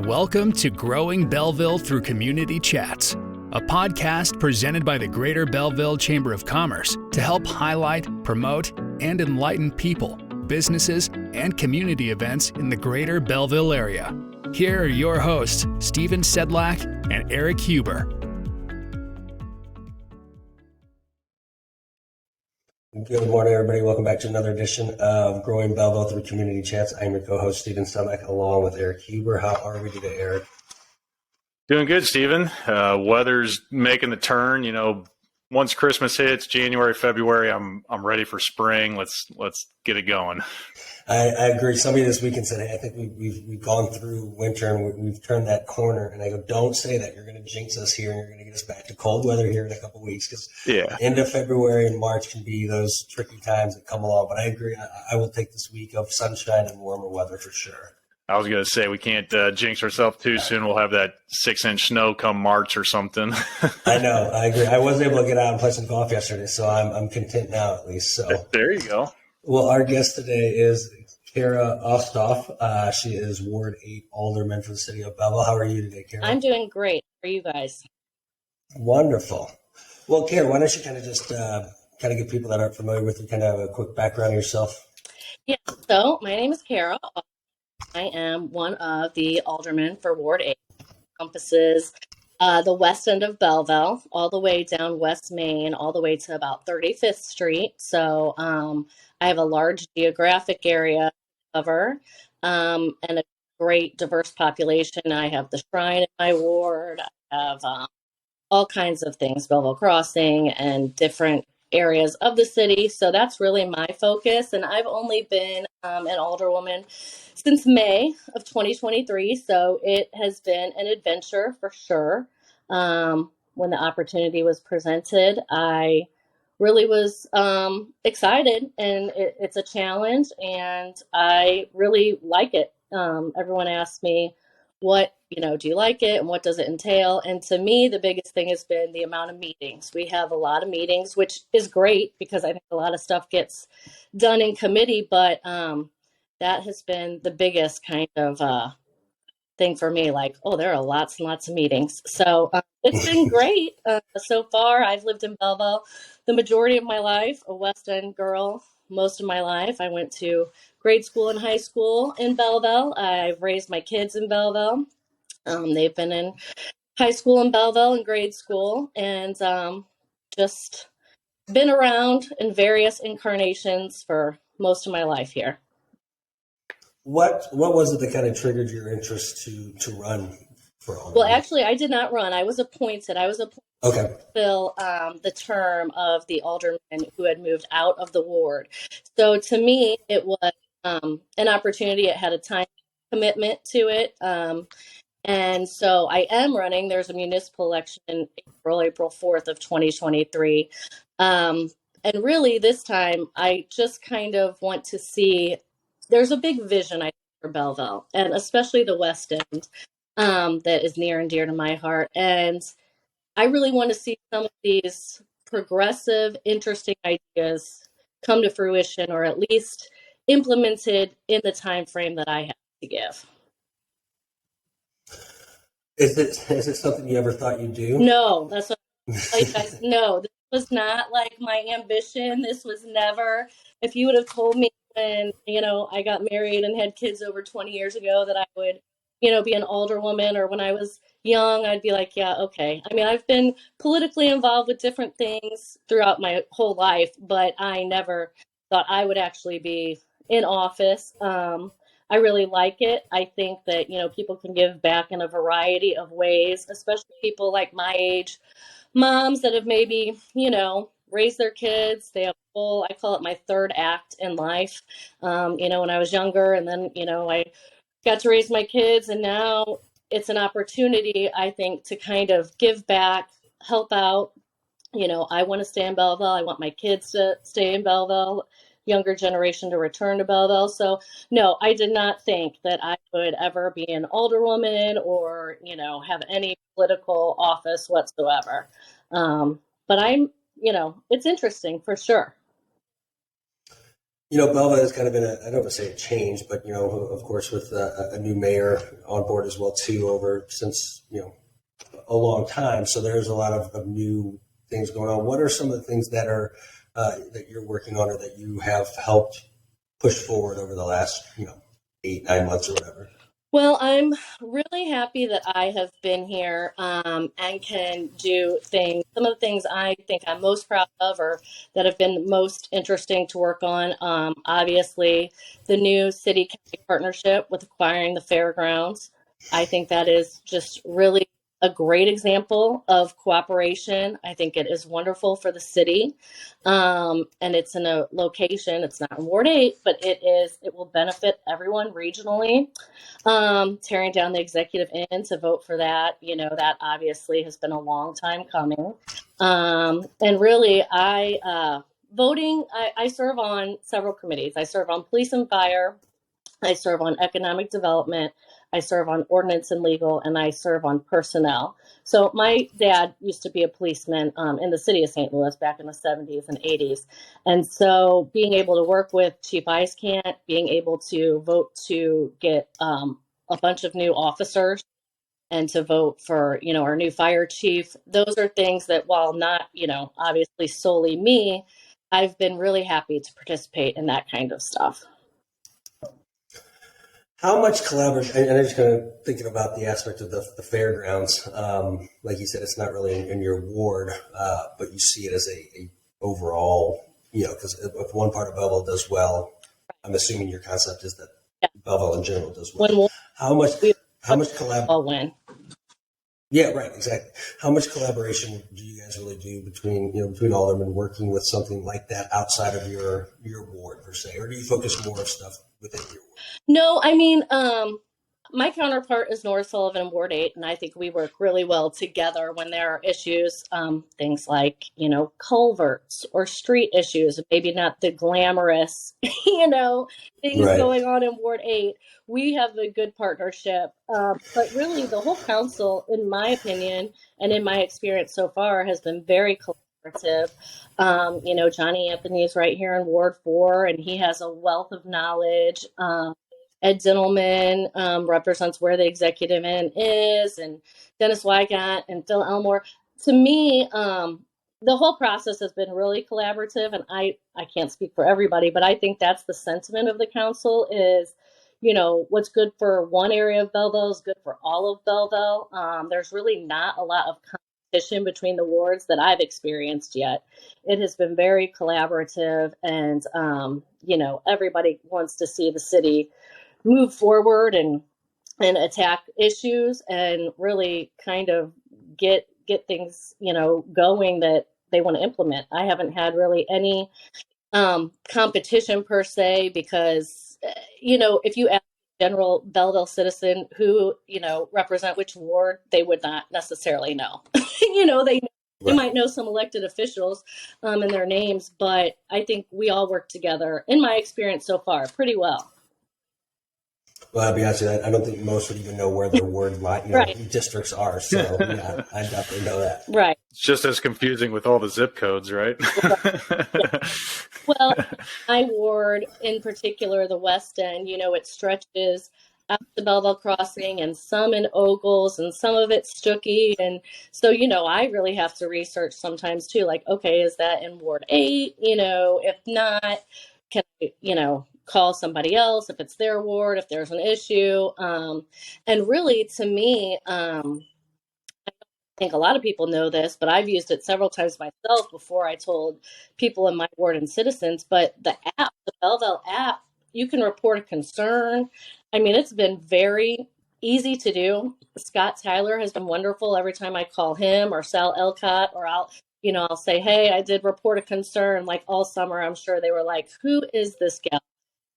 and welcome to Growing Belleville Through Community Chats, a podcast presented by the Greater Belleville Chamber of Commerce to help highlight, promote, and enlighten people, businesses, and community events in the Greater Belleville area. Here are your hosts, Stephen Sedlak and Eric Huber. Good morning, everybody. Welcome back to another edition of Growing Belleville Through Community Chats. I'm your co-host, Stephen Sedlak, along with Eric Huber. How are we today, Eric? Doing good, Stephen. Weather's making the turn. You know, once Christmas hits, January, February, I'm ready for spring. Let's get it going. I agree. Somebody this weekend said, "Hey, I think we've gone through winter and we've turned that corner." And I go, "Don't say that. You're going to jinx us here, and you're going to get us back to cold weather here in a couple of weeks." Because end of February and March can be those tricky times that come along. But I agree. I will take this week of sunshine and warmer weather for sure. I was going to say, we can't jinx ourselves too soon. We'll have that 6-inch snow come March or something. I know. I agree. I wasn't able to get out and play some golf yesterday, so I'm content now at least. So there you go. Well, our guest today is Kara Osthoff. She is Ward 8 Alderman for the City of Belleville. How are you today, Kara? I'm doing great. How are you guys? Wonderful. Well, Kara, why don't you kind of just give people that aren't familiar with you kind of a quick background of yourself? Yeah, so my name is Kara. I am one of the aldermen for Ward 8. It encompasses the west end of Belleville, all the way down West Main, all the way to about 35th Street. So I have a large geographic area to cover and a great diverse population. I have the Shrine in my ward. I have all kinds of things, Belleville Crossing and different areas of the city. So that's really my focus. And I've only been an alderwoman since May of 2023. So it has been an adventure for sure. When the opportunity was presented, I really was excited, and it's a challenge, and I really like it. Everyone asks me, do you like it and what does it entail? And to me, the biggest thing has been the amount of meetings. We have a lot of meetings, which is great because I think a lot of stuff gets done in committee, but that has been the biggest kind of thing for me, like, there are lots and lots of meetings. So it's been great so far. I've lived in Belleville the majority of my life, a West End girl most of my life. I went to grade school and high school in Belleville. I've raised my kids in Belleville. They've been in high school in Belleville and grade school, and just been around in various incarnations for most of my life here. What was it that kind of triggered your interest to run for alderman? Well, actually, I did not run. I was appointed. Okay. To fill the term of the alderman who had moved out of the ward. So to me, it was an opportunity. It had a time commitment to it. And so I am running. There's a municipal election in April 4th of 2023. And really this time, I just kind of want to see, there's a big vision, I think, for Belleville, and especially the West End, that is near and dear to my heart. And I really want to see some of these progressive, interesting ideas come to fruition, or at least implemented in the time frame that I have to give. Is it something you ever thought you'd do? No, that's what I guys. No, this was not like my ambition. This was never. If you would have told me when I got married and had kids over 20 years ago that I would be an alderwoman, or when I was young, I'd be like, yeah, okay. I mean, I've been politically involved with different things throughout my whole life, but I never thought I would actually be in office. I really like it. I think that, people can give back in a variety of ways, especially people like my age, moms that have maybe, raised their kids. They have I call it my third act in life. When I was younger, and then, I got to raise my kids, and now it's an opportunity, I think, to kind of give back, help out. I want to stay in Belleville. I want my kids to stay in Belleville, younger generation to return to Belleville. So no, I did not think that I would ever be an alderwoman or, have any political office whatsoever. But I'm, it's interesting for sure. Belleville has kind of been I don't want to say a change, but, of course, with a new mayor on board as well, too, since a long time. So there's a lot of new things going on. What are some of the things that are that you're working on or that you have helped push forward over the last, 8-9 months or whatever? Well, I'm really happy that I have been here and can do things. Some of the things I think I'm most proud of or that have been most interesting to work on. Obviously, the new city-county partnership with acquiring the fairgrounds. I think that is just really a great example of cooperation. I think it is wonderful for the city. And it's in a location, it's not in Ward 8, but it will benefit everyone regionally. Tearing down the executive inn to vote for that, that obviously has been a long time coming. And really, I serve on several committees. I serve on police and fire. I serve on economic development. I serve on ordinance and legal, and I serve on personnel. So my dad used to be a policeman in the city of St. Louis back in the 70s and 80s. And so being able to work with Chief Eiscant, being able to vote to get a bunch of new officers and to vote for, our new fire chief, those are things that while not, obviously solely me, I've been really happy to participate in that kind of stuff. How much collaboration, and I'm just kind of thinking about the aspect of the fairgrounds. Like you said, it's not really in your ward, but you see it as a overall, because if one part of Belleville does well, I'm assuming your concept is that Belleville in general does well. How much collaboration? Yeah, right, exactly. How much collaboration do you guys really do between aldermen working with something like that outside of your ward per se, or do you focus more of stuff within your ward? No, I mean, my counterpart is North Sullivan, Ward 8, and I think we work really well together when there are issues, things like, culverts or street issues, maybe not the glamorous, things going on in Ward 8. We have a good partnership, but really the whole council, in my opinion, and in my experience so far, has been very collaborative. Johnny Anthony is right here in Ward 4, and he has a wealth of knowledge. Ed Dintelman represents where the executive inn is, and Dennis Wygant and Phil Elmore. To me, the whole process has been really collaborative, and I can't speak for everybody, but I think that's the sentiment of the council is, what's good for one area of Belleville is good for all of Belleville. There's really not a lot of competition between the wards that I've experienced yet. It has been very collaborative, and, everybody wants to see the city move forward and attack issues and really kind of get things, going that they want to implement. I haven't had really any competition per se because, if you ask a general Belleville citizen who, represent which ward, they would not necessarily know. They might know some elected officials and their names, but I think we all work together, in my experience so far, pretty well. Well, I'll be honest with you, I don't think most would even know where their ward districts are. So, yeah, I definitely know that. Right. It's just as confusing with all the zip codes, right? Yeah. Well, my ward, in particular, the West End, it stretches out the Belleville Crossing and some in Ogles and some of it's Stuckey. And so, I really have to research sometimes too, like, okay, is that in Ward 8? If not, can I, call somebody else if it's their ward, if there's an issue. And really, to me, I think a lot of people know this, but I've used it several times myself before I told people in my ward and citizens. But the Belleville app, you can report a concern. I mean, it's been very easy to do. Scott Tyler has been wonderful every time I call him or Sal Elcott, or I'll say, hey, I did report a concern. Like all summer, I'm sure they were like, who is this gal?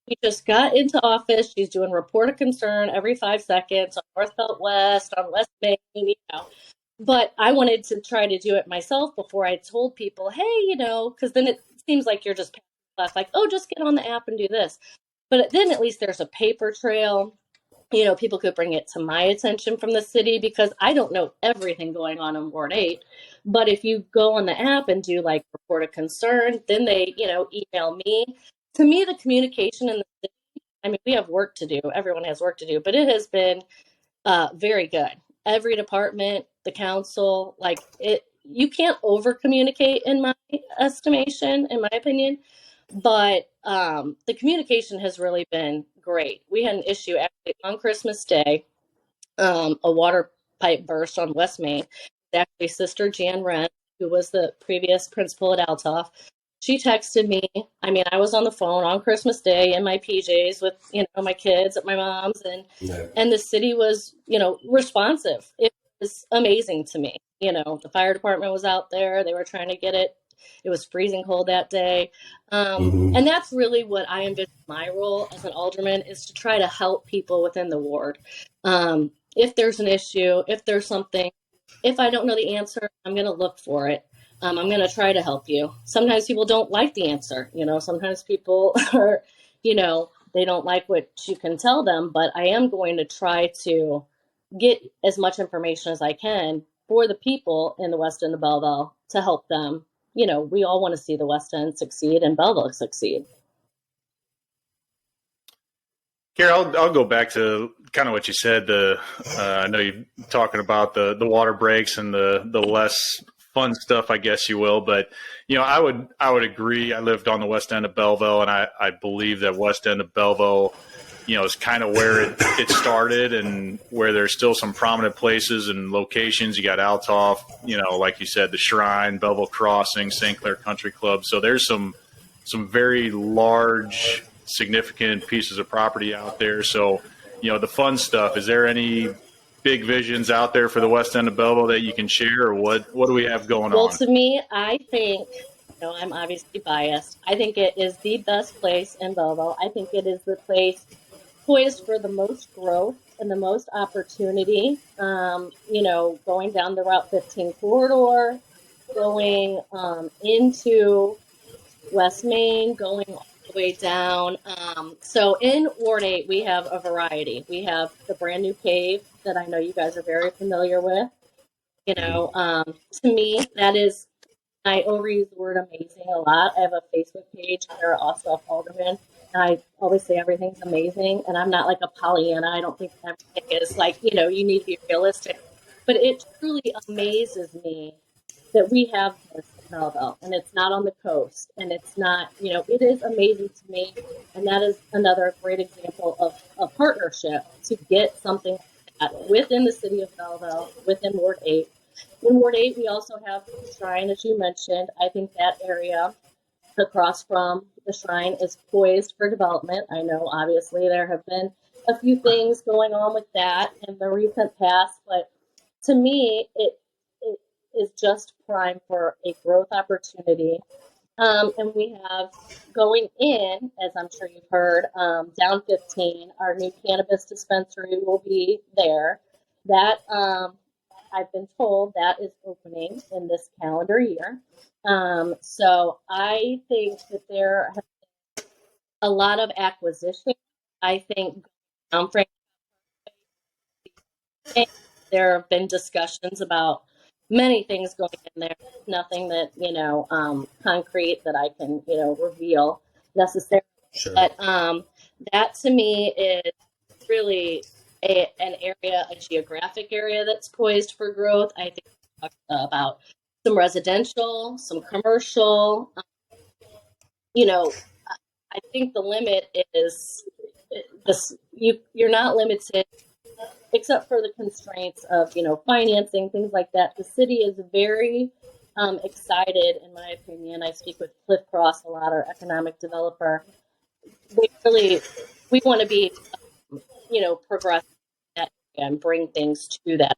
She just got into office. She's doing report a concern every 5 seconds on North Belt West, on West Main, But I wanted to try to do it myself before I told people, hey, because then it seems like you're just like, oh, just get on the app and do this. But then at least there's a paper trail. People could bring it to my attention from the city because I don't know everything going on in Ward 8. But if you go on the app and do like report a concern, then they, email me to me, the communication in the city, I mean, we have work to do. Everyone has work to do, but it has been very good. Every department, the council, like it, you can't over communicate in my estimation, in my opinion, but the communication has really been great. We had an issue actually on Christmas Day. A water pipe burst on West Main. Actually, Sister Jan Wren, who was the previous principal at Althoff, she texted me. I mean, I was on the phone on Christmas Day in my PJs with, my kids at my mom's, and the city was, responsive. It was amazing to me. The fire department was out there. They were trying to get it. It was freezing cold that day. And that's really what I envision my role as an alderman, is to try to help people within the ward. If there's an issue, if there's something, if I don't know the answer, I'm going to look for it. I'm going to try to help you. Sometimes people don't like the answer. Sometimes people are, they don't like what you can tell them, but I am going to try to get as much information as I can for the people in the West End of Belleville to help them. We all want to see the West End succeed and Belleville succeed. Kara, I'll go back to kind of what you said. I know you're talking about the water breaks and the less fun stuff, I guess you will. But I would agree. I lived on the West End of Belleville, and I believe that West End of Belleville, is kind of where it started, and where there's still some prominent places and locations. You got Althoff, like you said, the Shrine, Belleville Crossing, St. Clair Country Club. So there's some very large, significant pieces of property out there. So, the fun stuff, is there any big visions out there for the West End of Belleville that you can share, or what do we have going on? Well, to me, I think, I'm obviously biased. I think it is the best place in Belleville. I think it is the place poised for the most growth and the most opportunity. Going down the Route 15 corridor, going into West Main, going all the way down. So in Ward 8, we have a variety. We have the brand new cave that I know you guys are very familiar with. To me, that is, I overuse the word amazing a lot. I have a Facebook page, Kara Osthoff Alderman, and I always say everything's amazing. And I'm not like a Pollyanna. I don't think everything is like, you need to be realistic. But it truly amazes me that we have this in Belleville, and it's not on the coast, and it's not, it is amazing to me. And that is another great example of a partnership to get something like that within the city of Belleville, within Ward 8. In Ward 8, we also have the Shrine, as you mentioned. I think that area across from the Shrine is poised for development. I know, obviously, there have been a few things going on with that in the recent past, but to me, it is just prime for a growth opportunity. And we have going in, as I'm sure you've heard, down 15, our new cannabis dispensary will be there. That I've been told that is opening in this calendar year. So I think that there has been a lot of acquisition. I think there have been discussions about many things going in there. Nothing that, concrete that I can, reveal necessarily. Sure. But that to me is really an area, a geographic area that's poised for growth. I think we talked about some residential, some commercial. I think the limit is this. You're not limited, except for the constraints of financing, things like that. The city is very excited, in my opinion. I speak with Cliff Cross a lot, our economic developer. We want to be progress that and bring things to that.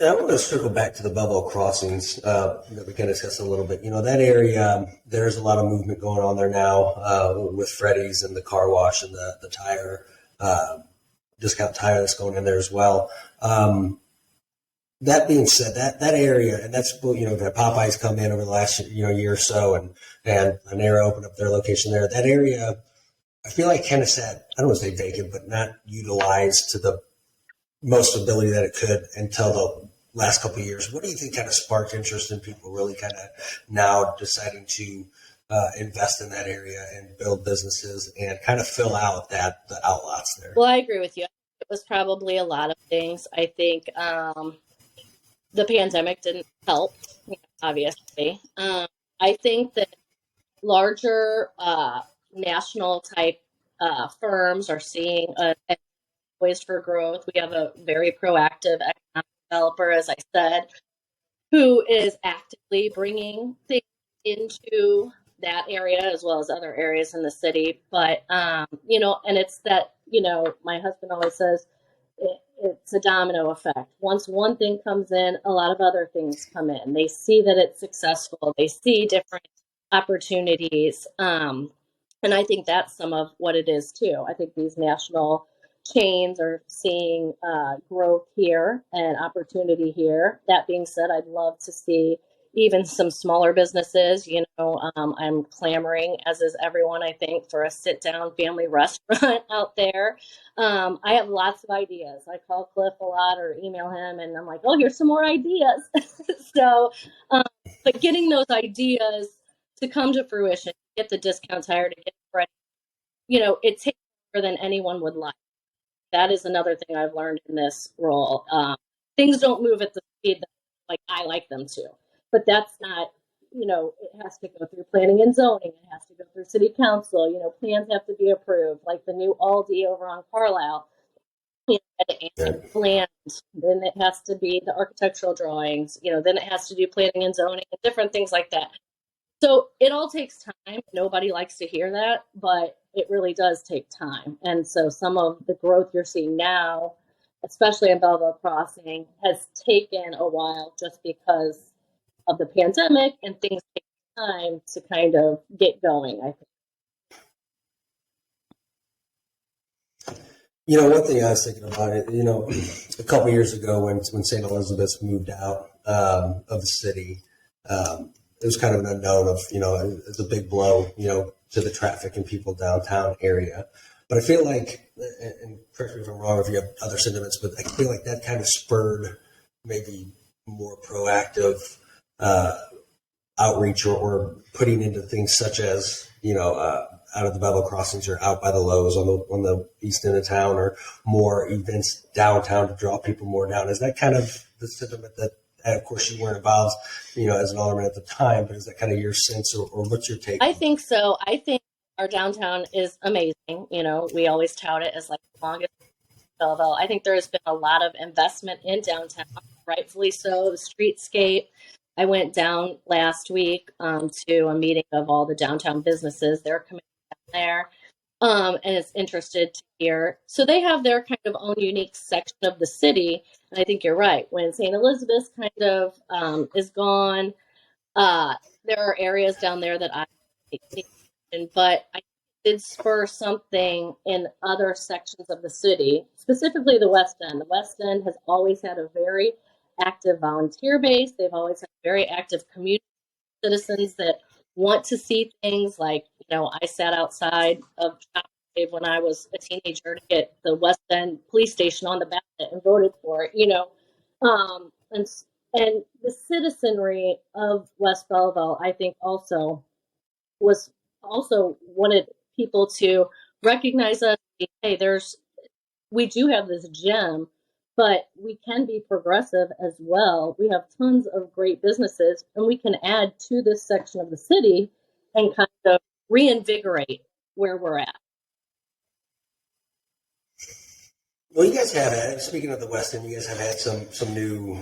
I want to circle back to the Belleville crossings that we kind of discussed a little bit. That area, there's a lot of movement going on there now with Freddy's and the car wash and the tire, discount tire that's going in there as well. That being said, that area, and that's, we've had Popeyes come in over the last year or so, and Panera opened up their location there. That area, I feel like kind of sat, I don't want to say vacant, but not utilized to the most ability that it could until last couple of years. What do you think kind of sparked interest in people really kind of now deciding to invest in that area and build businesses and kind of fill out the outlots there? Well, I agree with you. It was probably a lot of things. I think the pandemic didn't help, obviously. I think that larger national type firms are seeing ways for growth. We have a very proactive economic developer, as I said, who is actively bringing things into that area as well as other areas in the city. But, and it's that, my husband always says it's a domino effect. Once one thing comes in, a lot of other things come in. They see that it's successful. They see different opportunities. And I think that's some of what it is too. I think these national chains are seeing growth here and opportunity here. That being said, I'd love to see even some smaller businesses. I'm clamoring, as is everyone, I think, for a sit-down family restaurant out there. I have lots of ideas. I call Cliff a lot or email him, and I'm like, oh, here's some more ideas. So, but getting those ideas to come to fruition, get the discount tire to get ready, it takes longer than anyone would like. That is another thing I've learned in this role. Things don't move at the speed that I like them to, but that's not, it has to go through planning and zoning. It has to go through city council. Plans have to be approved, like the new Aldi over on Carlisle. And planned. Then it has to be the architectural drawings. Then it has to do planning and zoning and different things like that. So it all takes time. Nobody likes to hear that, but it really does take time. And so some of the growth you're seeing now, especially in Belleville Crossing, has taken a while just because of the pandemic, and things take time to kind of get going, I think. One thing I was thinking about it, a couple of years ago when St. Elizabeth's moved out of the city, it was kind of an unknown of, it's a big blow, to the traffic and people downtown area. But I feel like, and correct me if I'm wrong if you have other sentiments, but I feel like that kind of spurred maybe more proactive outreach or putting into things such as, out of the Belleville crossings or out by the Lowe's on the east end of town, or more events downtown to draw people more down. Is that kind of the sentiment that, and of course, you weren't involved, as an alderman at the time, but is that kind of your sense, or what's your take? I think so. I think our downtown is amazing. We always tout it as the longest Belleville. I think there has been a lot of investment in downtown, rightfully so. The streetscape. I went down last week to a meeting of all the downtown businesses. They're coming down there, and it's interested to hear. So they have their kind of own unique section of the city. And I think you're right. When St. Elizabeth's kind of is gone, there are areas down there that I think, but I did spur something in other sections of the city, specifically the West End. The West End has always had a very active volunteer base. They've always had very active community citizens that want to see things like, I sat outside of when I was a teenager to get the West End police station on the ballot and voted for it, and the citizenry of West Belleville, I think also wanted people to recognize us. Hey, we do have this gem, but we can be progressive as well. We have tons of great businesses, and we can add to this section of the city and kind of reinvigorate where we're at. Well, you guys have had, speaking of the West End, you guys have had some new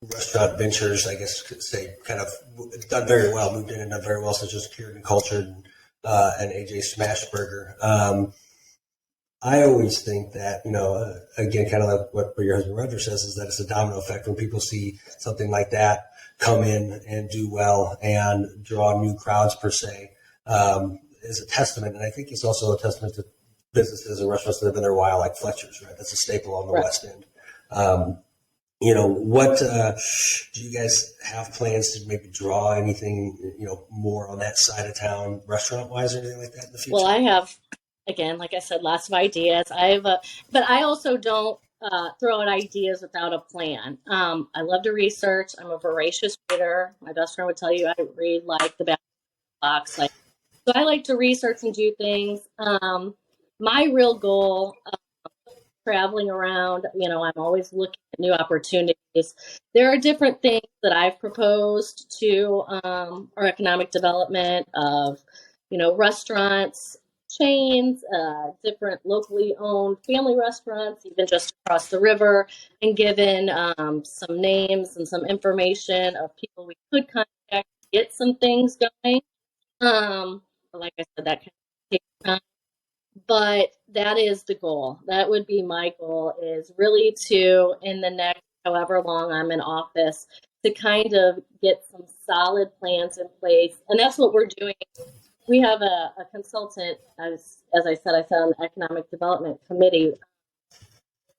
restaurant ventures, I guess, say, kind of done very well, moved in and done very well, such as Cured and Cultured and AJ Smashburger. I always think that, again, kind of like what your husband Roger says, is that it's a domino effect when people see something like that come in and do well and draw new crowds, per se, is a testament. And I think it's also a testament to businesses and restaurants that have been there a while, like Fletcher's, right? That's a staple on the West End. What do you guys have plans to maybe draw anything, more on that side of town, restaurant wise, or anything like that in the future? Well, I have, again, like I said, lots of ideas. But I also don't throw out ideas without a plan. I love to research. I'm a voracious reader. My best friend would tell you I read like the back box. So I like to research and do things. My real goal, traveling around, I'm always looking at new opportunities. There are different things that I've proposed to our economic development of, restaurants, chains, different locally owned family restaurants, even just across the river, and given some names and some information of people we could contact to get some things going. Like I said, that kind of takes time. But that is the goal. That would be my goal, is really to, in the next however long I'm in office, to kind of get some solid plans in place. And that's what we're doing. We have a consultant, as I said, I sat on the Economic Development Committee.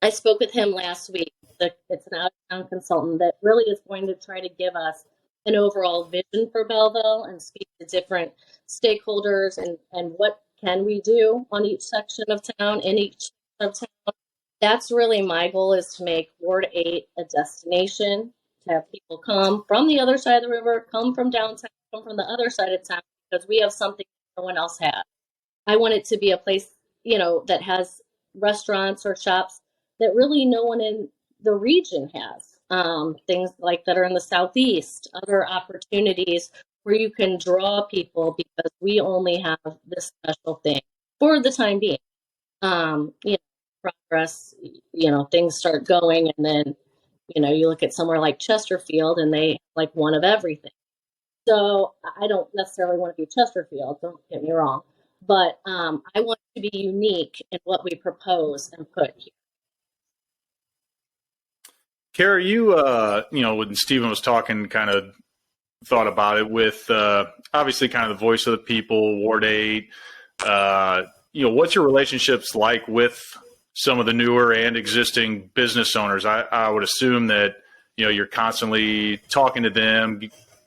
I spoke with him last week. It's an out-of-town consultant that really is going to try to give us an overall vision for Belleville and speak to different stakeholders and what can we do on each section of town, in each of town. That's really my goal, is to make Ward 8 a destination, to have people come from the other side of the river, come from downtown, come from the other side of town, because we have something no one else has. I want it to be a place, that has restaurants or shops that really no one in the region has. Things like that are in the Southeast, other opportunities where you can draw people, because we only have this special thing for the time being. Progress, things start going, and then, you look at somewhere like Chesterfield and they like one of everything. So I don't necessarily want to be Chesterfield, don't get me wrong, but I want to be unique in what we propose and put here. Kara, you, when Stephen was talking, kind of thought about it with obviously kind of the voice of the people, Ward 8. What's your relationships like with some of the newer and existing business owners? I would assume that, you're constantly talking to them,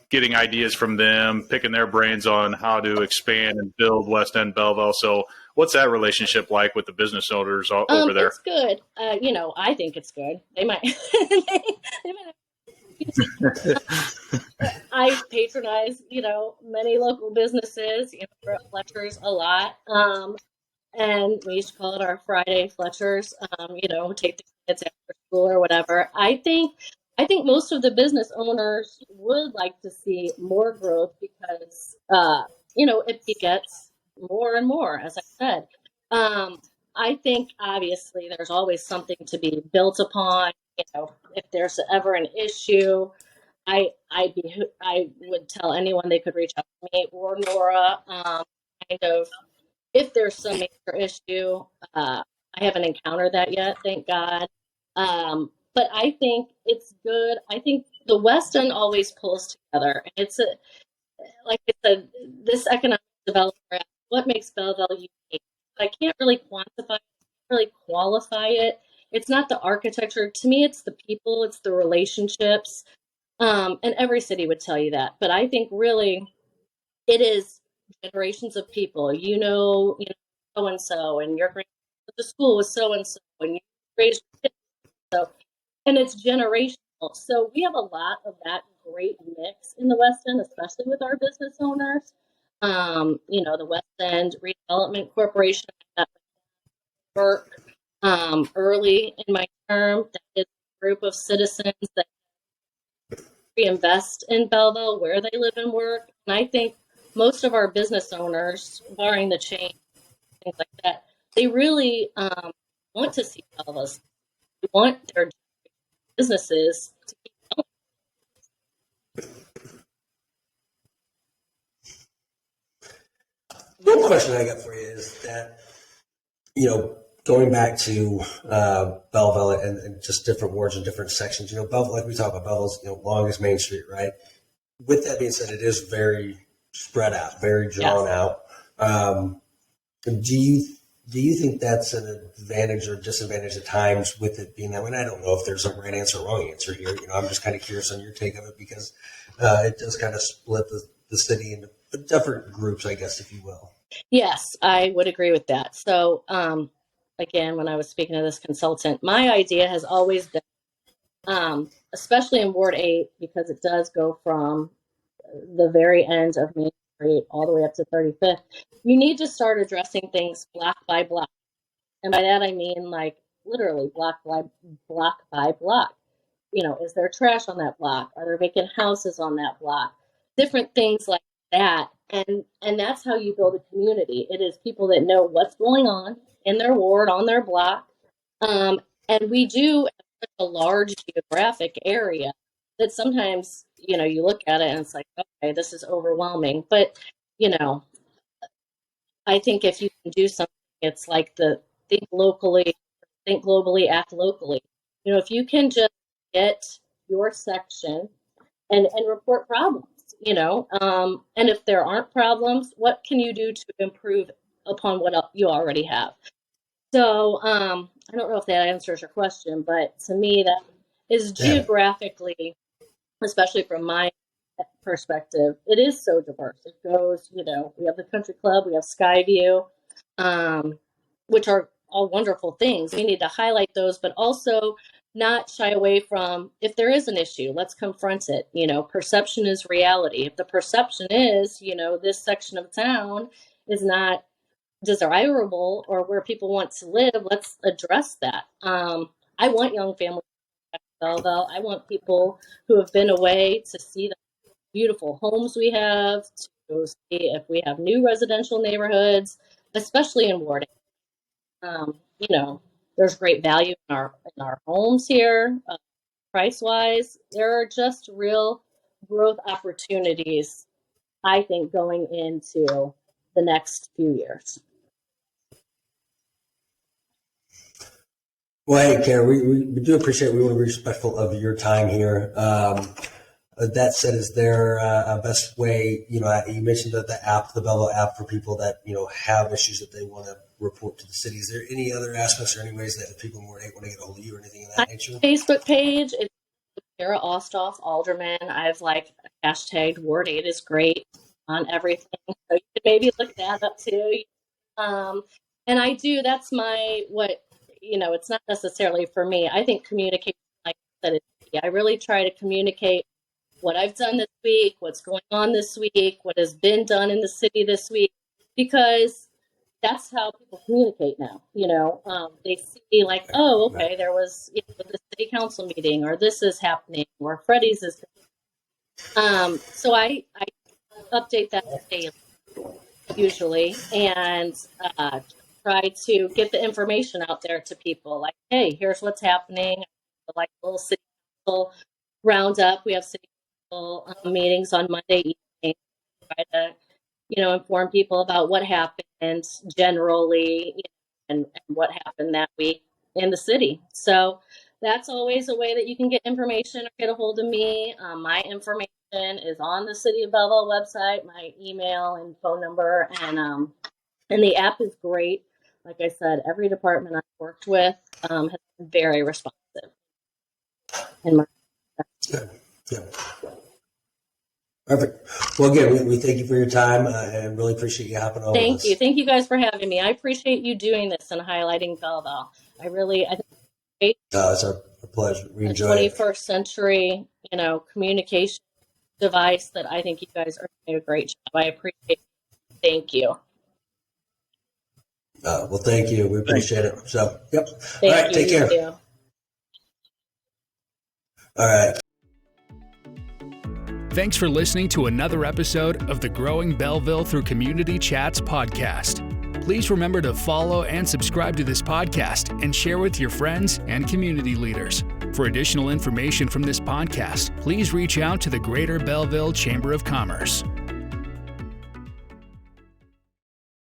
getting ideas from them, picking their brains on how to expand and build West End Belleville. So what's that relationship like with the business owners over there? It's good. I think it's good. They might. I patronize, many local businesses. We're at Fletcher's a lot. And we used to call it our Friday Fletcher's, take the kids after school or whatever. I think most of the business owners would like to see more growth, because, it begets more and more, as I said. I think obviously there's always something to be built upon. If there's ever an issue, I would tell anyone they could reach out to me or Nora, kind of, if there's some major issue. I haven't encountered that yet, thank God. But I think it's good. I think the West End always pulls together. And it's like I said, this economic development, what makes Belleville unique? I can't really quantify it, really qualify it. It's not the architecture. To me, it's the people, it's the relationships. And every city would tell you that. But I think really it is generations of people. So-and-so, and your grandma went to school with so-and-so, and you raised your kids so. And it's generational. So we have a lot of that great mix in the West End, especially with our business owners. The West End Redevelopment Corporation, that work early in my term. That is a group of citizens that reinvest in Belleville, where they live and work. And I think most of our business owners, barring the chain, things like that, they really want to see Belleville. They want their businesses to keep going. One question I got for you is that, going back to Belleville and just different wards and different sections, Belleville, like we talk about, Belleville's longest main street, right? With that being said, it is very spread out, very drawn out. Do you think that's an advantage or disadvantage at times with it being that way? And I don't know if there's a right answer or wrong answer here. I'm just kind of curious on your take of it, because it does kind of split the city into different groups, I guess, if you will. Yes, I would agree with that. So again, when I was speaking to this consultant, my idea has always been, especially in Ward 8, because it does go from the very end of Main Street all the way up to 35th, you need to start addressing things block by block. And by that, I mean like literally block by block. Is there trash on that block? Are there vacant houses on that block? Different things like that. And that's how you build a community. It is people that know what's going on in their ward, on their block. And we do have a large geographic area that sometimes, you look at it and it's like, okay, this is overwhelming. But, I think if you can do something, it's like the think locally, think globally, act locally. If you can just get your section and report problems, and if there aren't problems, what can you do to improve upon what you already have? So I don't know if that answers your question, but to me, that is geographically, especially from my perspective, it is so diverse. It goes, we have the country club, we have Skyview, which are all wonderful things. We need to highlight those, but also not shy away from, if there is an issue, let's confront it. Perception is reality. If the perception is, this section of town is not desirable or where people want to live, let's address that. I want young families in Belleville. I want people who have been away to see the beautiful homes we have, to see if we have new residential neighborhoods, especially in Ward 8. There's great value in our homes here, price-wise. There are just real growth opportunities, I think, going into the next few years. Well, hey, Kara, we do appreciate it. We want to be respectful of your time here. That said, is there a best way, you mentioned that the app, the Belleville app, for people that, have issues that they want to report to the city. Is there any other aspects or any ways that if people in Ward 8 want to get a hold of you or anything of that nature? Facebook page, it's Kara Osthoff, Alderman. I've hashtagged Ward 8 is great on everything. So you could maybe look that up too. And I do, that's it's not necessarily for me. I think communication, like I said, is key. I really try to communicate what I've done this week, what's going on this week, what has been done in the city this week, because that's how people communicate now. They see oh, okay, there was the city council meeting, or this is happening, or Freddie's is. So I update that daily, usually, and try to get the information out there to people. Like, hey, here's what's happening. Like a little city council roundup. We have city council meetings on Monday evening. Try to inform people about what happened generally and what happened that week in the city. So that's always a way that you can get information or get a hold of me. My information is on the City of Belleville website, my email and phone number, and the app is great. Like I said, every department I've worked with has been very responsive. Good. Perfect. Well, again, we thank you for your time and really appreciate you hopping on. Thank you. Thank you guys for having me. I appreciate you doing this and highlighting Belleville. I think it's great. It's our pleasure. We enjoy it. 21st century, communication device that I think you guys are doing a great job. I appreciate it. Thank you. Well, thank you. We appreciate it. So, yep. Thank All right. Take care. You. All right. Thanks for listening to another episode of the Growing Belleville Through Community Chats podcast. Please remember to follow and subscribe to this podcast and share with your friends and community leaders. For additional information from this podcast, please reach out to the Greater Belleville Chamber of Commerce.